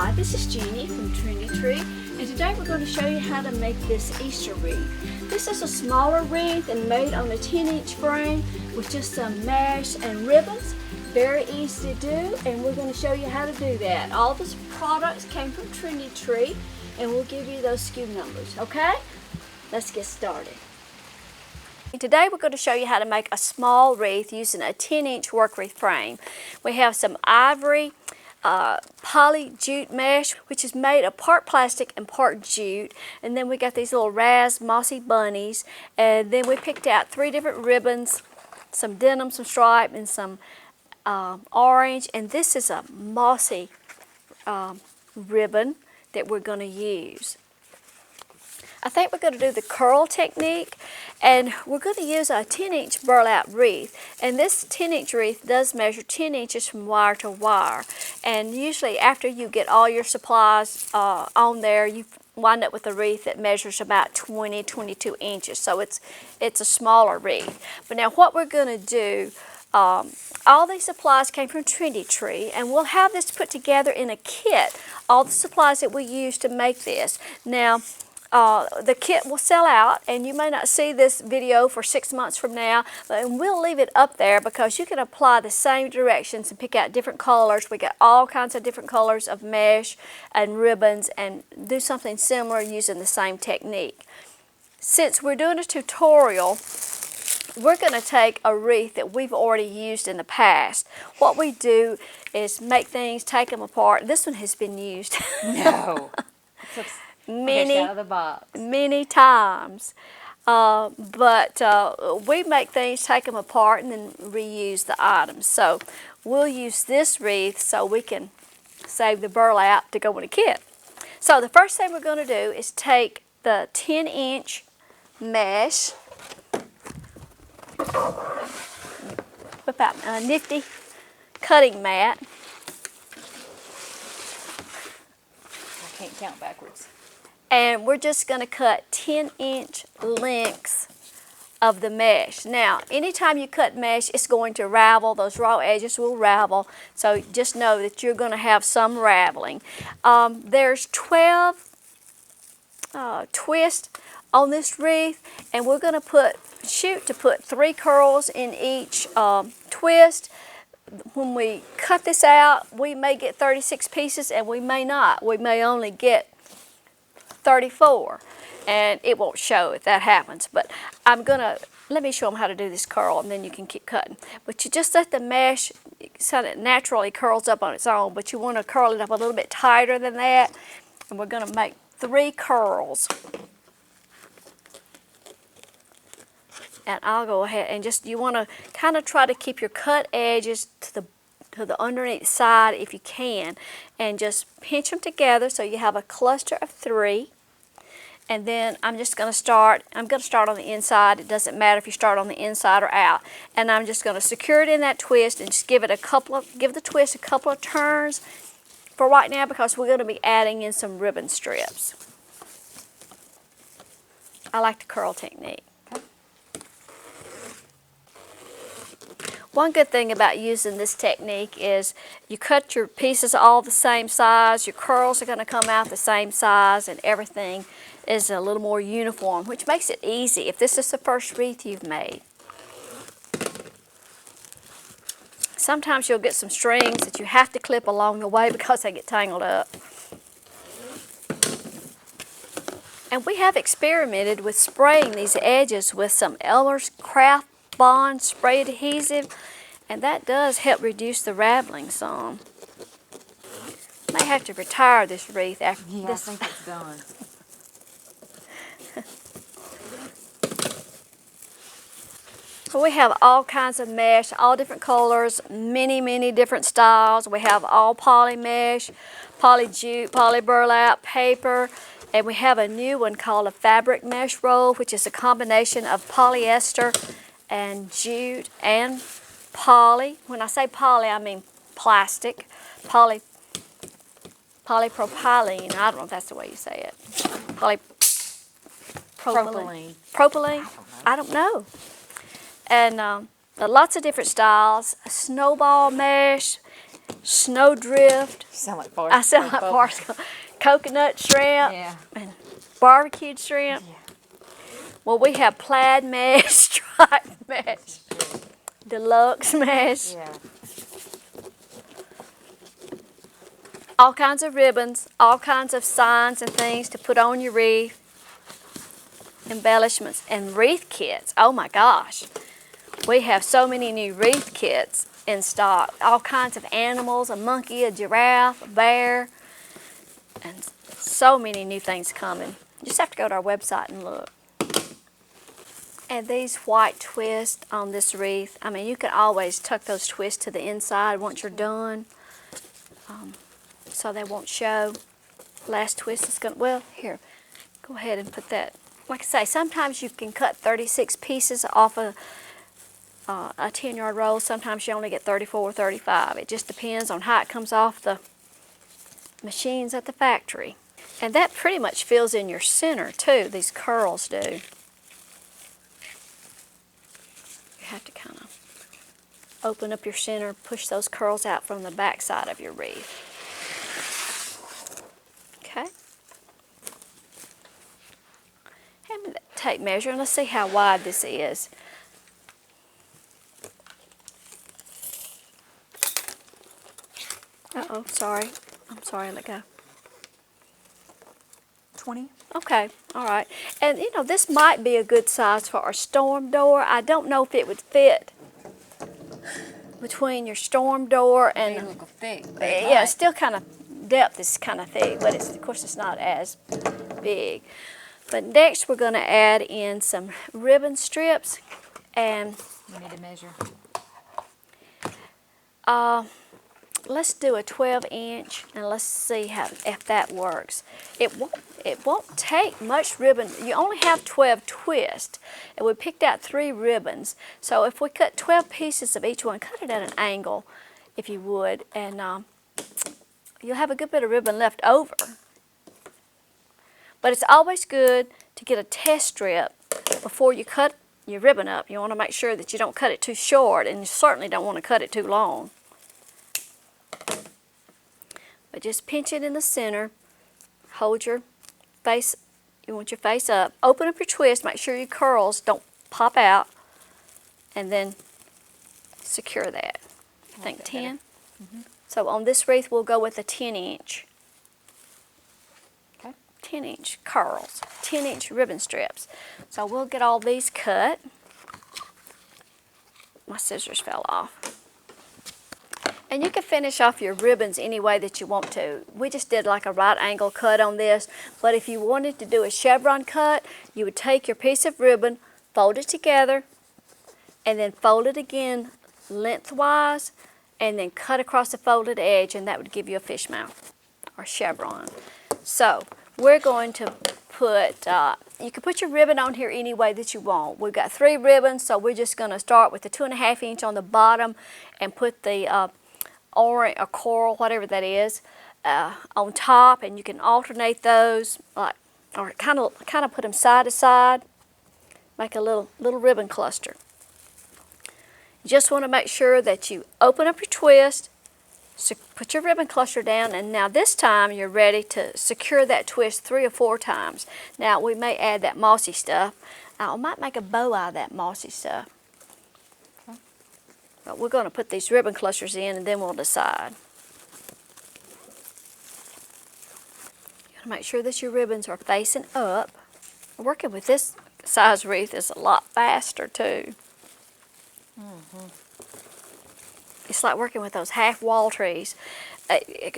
Hi, this is Jeannie from Trendy, and today we're going to show you how to make this Easter wreath. This is a smaller wreath and made on a 10-inch frame with just some mesh and ribbons. Very easy to do, and we're going to show you how to do that. All the products came from Trendy, and we'll give you those SKU numbers, okay? Let's get started. Today we're going to show you how to make a small wreath using a 10-inch work wreath frame. We have some ivory poly jute mesh, which is made of part plastic and part jute, and then we got these little RAZ mossy bunnies, and then we picked out 3 different ribbons, some denim, some stripe, and some orange, and this is a mossy ribbon that we're going to use. I think we're going to do the curl technique, and we're going to use a 10-inch burlap wreath, and this 10-inch wreath does measure 10 inches from wire to wire, and usually after you get all your supplies on there, you wind up with a wreath that measures about 22 inches, so it's a smaller wreath. But now what we're going to do, all these supplies came from Trendy, and we'll have this put together in a kit, all the supplies that we use to make this. Now, the kit will sell out, and you may not see this video for 6 months from now, but we'll leave it up there because you can apply the same directions and pick out different colors. We got all kinds of different colors of mesh and ribbons, and do something similar using the same technique. Since we're doing a tutorial, we're going to take a wreath that we've already used in the past. What we do is make things, take them apart. This one has been used. No. Many times. But we make things, take them apart, and then reuse the items. So we'll use this wreath so we can save the burlap to go in a kit. So the first thing we're going to do is take the 10-inch mesh, whip out a nifty cutting mat. I can't count backwards. And we're just going to cut 10-inch lengths of the mesh. Now, anytime you cut mesh, it's going to ravel. Those raw edges will ravel. So just know that you're going to have some raveling. There's 12 twists on this wreath, and we're going to shoot to put 3 curls in each twist. When we cut this out, we may get 36 pieces, and we may not. We may only get 34, and it won't show if that happens, but let me show them how to do this curl, and then you can keep cutting. But you just let the mesh, so it naturally curls up on its own, but you want to curl it up a little bit tighter than that, and we're going to make 3 curls. And I'll go ahead and you want to kind of try to keep your cut edges to the underneath side if you can, and just pinch them together so you have a cluster of 3. And then I'm going to start on the inside. It doesn't matter if you start on the inside or out. And I'm just going to secure it in that twist and just give the twist a couple of turns for right now, because we're going to be adding in some ribbon strips. I like the curl technique. One good thing about using this technique is you cut your pieces all the same size, your curls are going to come out the same size, and everything is a little more uniform, which makes it easy if this is the first wreath you've made. Sometimes you'll get some strings that you have to clip along the way because they get tangled up. And we have experimented with spraying these edges with some Elmer's Craft Bond spray adhesive, and that does help reduce the raveling some. May have to retire this wreath after this. I think it's done. So we have all kinds of mesh, all different colors, many different styles. We have all poly mesh, poly jute, poly burlap, paper, and we have a new one called a fabric mesh roll, which is a combination of polyester and jute and poly. When I say poly, I mean plastic. Polypropylene. I don't know if that's the way you say it. Propylene. Propylene? I don't know. And lots of different styles. A snowball mesh, You snowdrift. sound like Bart. I sound like Barstow. Coconut shrimp. Yeah. And barbecued shrimp. Yeah. Well, we have plaid mesh, striped mesh, deluxe mesh, Yeah. all kinds of ribbons, all kinds of signs and things to put on your wreath, embellishments, and wreath kits. Oh my gosh. We have so many new wreath kits in stock. All kinds of animals, a monkey, a giraffe, a bear, and so many new things coming. You just have to go to our website and look. And these white twists on this wreath, I mean, you can always tuck those twists to the inside once you're done, so they won't show. Last twist is going to, well, here, go ahead and put that. Like I say, sometimes you can cut 36 pieces off a 10-yard roll. Sometimes you only get 34 or 35. It just depends on how it comes off the machines at the factory. And that pretty much fills in your center too, these curls do. You have to kind of open up your center, push those curls out from the back side of your wreath. Okay. Hand me that tape measure and let's see how wide this is. Uh-oh, sorry. I'm sorry, let go. 20. Okay, all right. And you know, this might be a good size for our storm door. I don't know if it would fit between your storm door and They look thick. yeah, it's still kind of depth is kind of thick, but it's, of course it's not as big. But next we're going to add in some ribbon strips, and We need to measure. let's do a 12-inch and let's see how if that works. It won't take much ribbon. You only have 12 twists, and we picked out 3 ribbons. So if we cut 12 pieces of each one, cut it at an angle, if you would, and you'll have a good bit of ribbon left over. But it's always good to get a test strip before you cut your ribbon up. You want to make sure that you don't cut it too short, and you certainly don't want to cut it too long. But just pinch it in the center, hold your face, you want your face up, open up your twist, make sure your curls don't pop out, and then secure that. I think 10. Mm-hmm. So on this wreath we'll go with a 10-inch. Okay. 10-inch curls, 10-inch ribbon strips. So we'll get all these cut. My scissors fell off. And you can finish off your ribbons any way that you want to. We just did like a right angle cut on this, but if you wanted to do a chevron cut, you would take your piece of ribbon, fold it together, and then fold it again lengthwise, and then cut across the folded edge, and that would give you a fish mouth or chevron. So we're going to put, you can put your ribbon on here any way that you want. We've got 3 ribbons, so we're just going to start with the 2.5 inch on the bottom and put the orange or coral, whatever that is, on top, and you can alternate those, like, or kind of put them side to side, make a little ribbon cluster. You just want to make sure that you open up your twist, put your ribbon cluster down, and now this time you're ready to secure that twist 3 or 4 times. Now we may add that mossy stuff. I might make a bow out of that mossy stuff. But we're going to put these ribbon clusters in and then we'll decide. You got to make sure that your ribbons are facing up. Working with this size wreath is a lot faster too. Mm-hmm. It's like working with those half wall trees.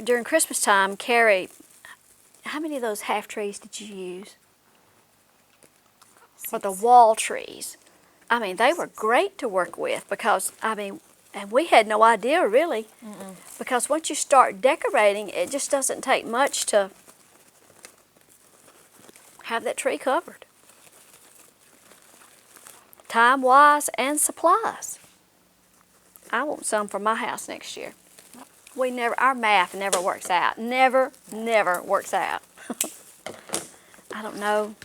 During Christmas time, Carrie, how many of those half trees did you use? 6. For the wall trees. I mean, they were great to work with because, I mean, and we had no idea really. Mm-mm. Because once you start decorating, it just doesn't take much to have that tree covered. Time-wise and supplies. I want some for my house next year. Our math never works out. Never works out. I don't know.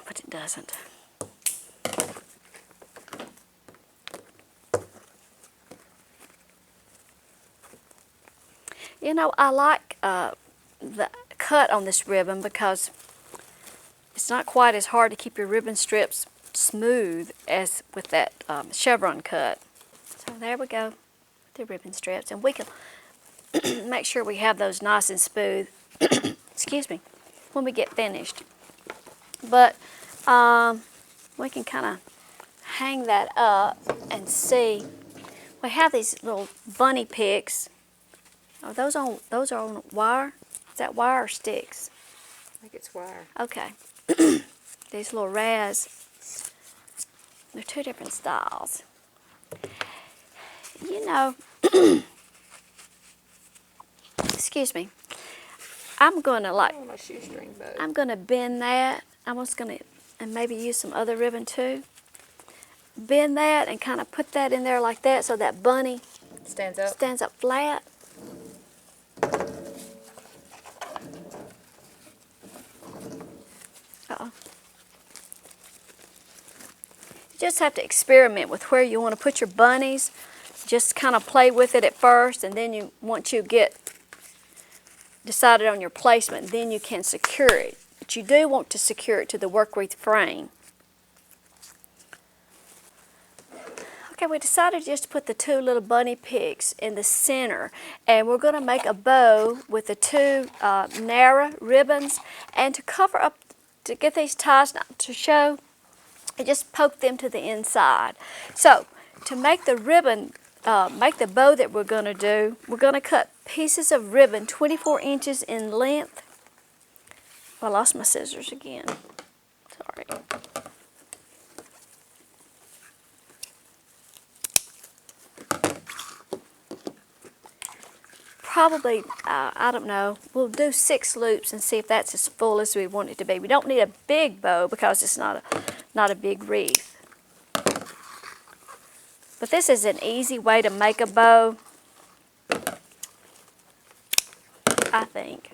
But it doesn't. You know, I like the cut on this ribbon because it's not quite as hard to keep your ribbon strips smooth as with that chevron cut. So there we go, the ribbon strips, and we can make sure we have those nice and smooth, excuse me, when we get finished. But we can kind of hang that up and see. We have these little bunny picks. Are those are on wire? Is that wire or sticks? I think it's wire. Okay. These little RAZ. They're two different styles. You know, excuse me. I'm gonna My shoestring bow. I'm gonna bend that. I'm just gonna, and maybe use some other ribbon too. Bend that and kind of put that in there like that so that bunny Stands up. stands up flat. Uh-oh. You just have to experiment with where you want to put your bunnies. Just kind of play with it at first, and then once you get decided on your placement, then you can secure it. But you do want to secure it to the work wreath frame. Okay, we decided just to put the two little bunny picks in the center, and we're going to make a bow with the two narrow ribbons. And to cover up, to get these ties not to show, I just poke them to the inside. So to make the ribbon, make the bow that we're going to do, we're going to cut pieces of ribbon 24 inches in length. I lost my scissors again. Sorry. Probably, I don't know, we'll do 6 loops and see if that's as full as we want it to be. We don't need a big bow because it's not a big wreath. But this is an easy way to make a bow, I think.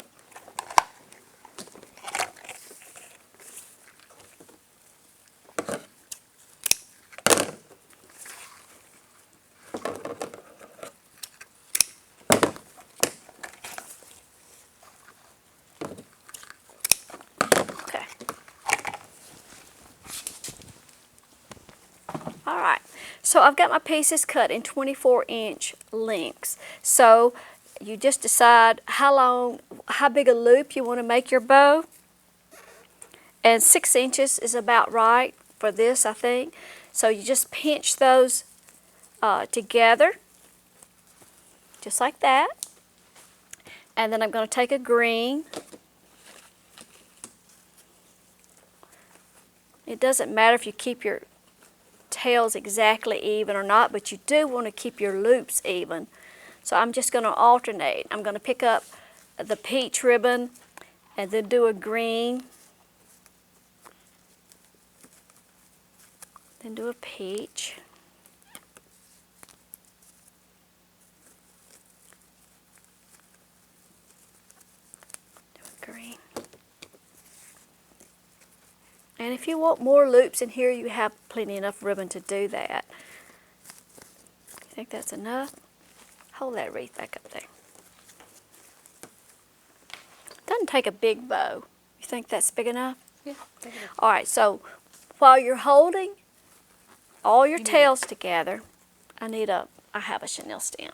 Alright, so I've got my pieces cut in 24-inch lengths. So you just decide how big a loop you want to make your bow. And 6 inches is about right for this, I think. So you just pinch those together, just like that. And then I'm going to take a green. It doesn't matter if you keep your tails exactly even or not, but you do want to keep your loops even. So I'm just going to alternate. I'm going to pick up the peach ribbon and then do a green, then do a peach, do a green. And if you want more loops in here, you have plenty enough ribbon to do that. You think that's enough? Hold that wreath back up there. Doesn't take a big bow. You think that's big enough? Yeah. All right, so while you're holding all your tails together, I have a chenille stem.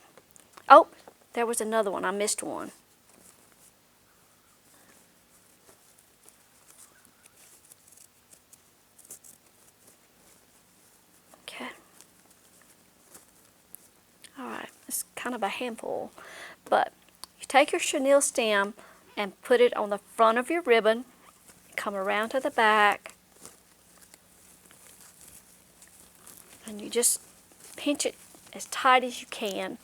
Oh, there was another one. I missed one. It's kind of a handful, but you take your chenille stem and put it on the front of your ribbon, come around to the back, and you just pinch it as tight as you can.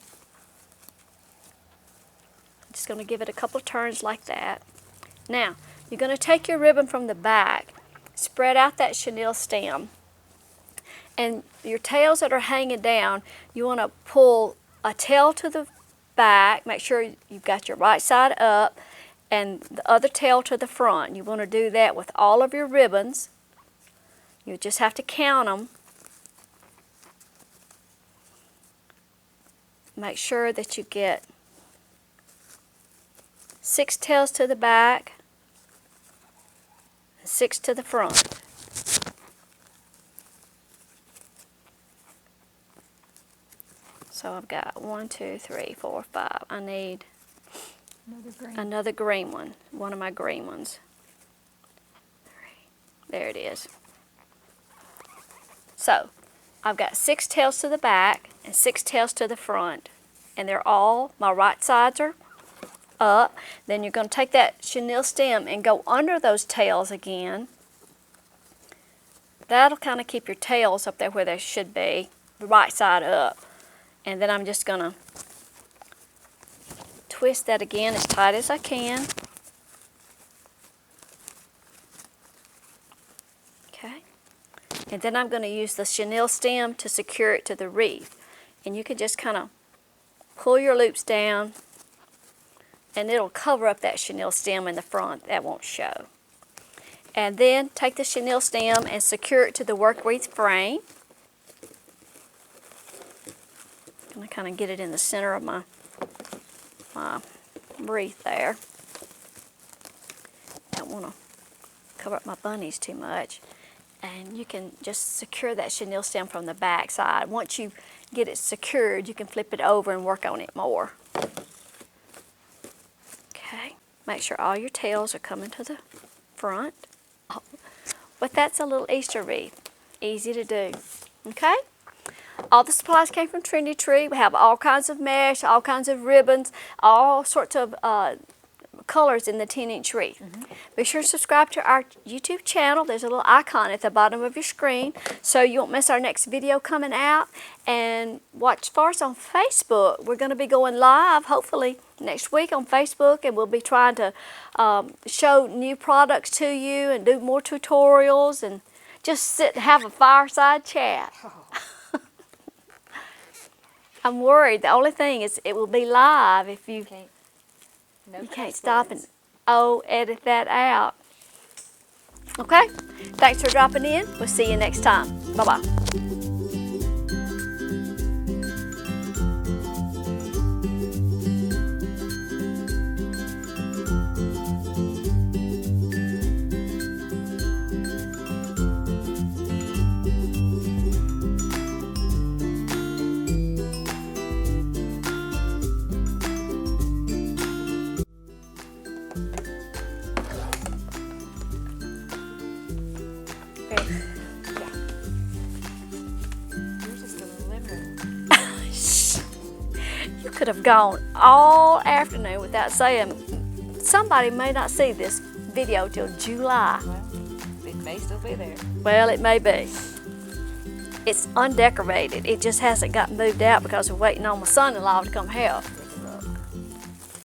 I'm just going to give it a couple of turns like that. Now, you're going to take your ribbon from the back, spread out that chenille stem, and your tails that are hanging down, you want to pull a tail to the back, make sure you've got your right side up, and the other tail to the front. You want to do that with all of your ribbons. You just have to count them. Make sure that you get 6 tails to the back, 6 to the front. So I've got 1, 2, 3, 4, 5. I need another green one of my green ones. There it is. So I've got 6 tails to the back and 6 tails to the front, and they're all, my right sides are up. Then you're going to take that chenille stem and go under those tails again. That'll kind of keep your tails up there where they should be, the right side up. And then I'm just going to twist that again as tight as I can. Okay. And then I'm going to use the chenille stem to secure it to the wreath. And you can just kind of pull your loops down, and it'll cover up that chenille stem in the front. That won't show. And then take the chenille stem and secure it to the work wreath frame. I'm going to kind of get it in the center of my wreath there. Don't want to cover up my bunnies too much. And you can just secure that chenille stem from the back side. Once you get it secured, you can flip it over and work on it more. Okay, make sure all your tails are coming to the front. Oh, but that's a little Easter wreath. Easy to do. Okay? All the supplies came from Trendy Tree. We have all kinds of mesh, all kinds of ribbons, all sorts of colors in the 10-inch wreath. Be sure to subscribe to our YouTube channel. There's a little icon at the bottom of your screen so you won't miss our next video coming out. And watch for us on Facebook. We're going to be going live hopefully next week on Facebook, and we'll be trying to show new products to you and do more tutorials and just sit and have a fireside chat. I'm worried. The only thing is it will be live if you can't stop and edit that out. Okay? Thanks for dropping in. We'll see you next time. Bye-bye. You could have gone all afternoon without saying. Somebody may not see this video till July. Well, it may still be there. Well, it may be. It's undecorated. It just hasn't gotten moved out because we're waiting on my son-in-law to come help.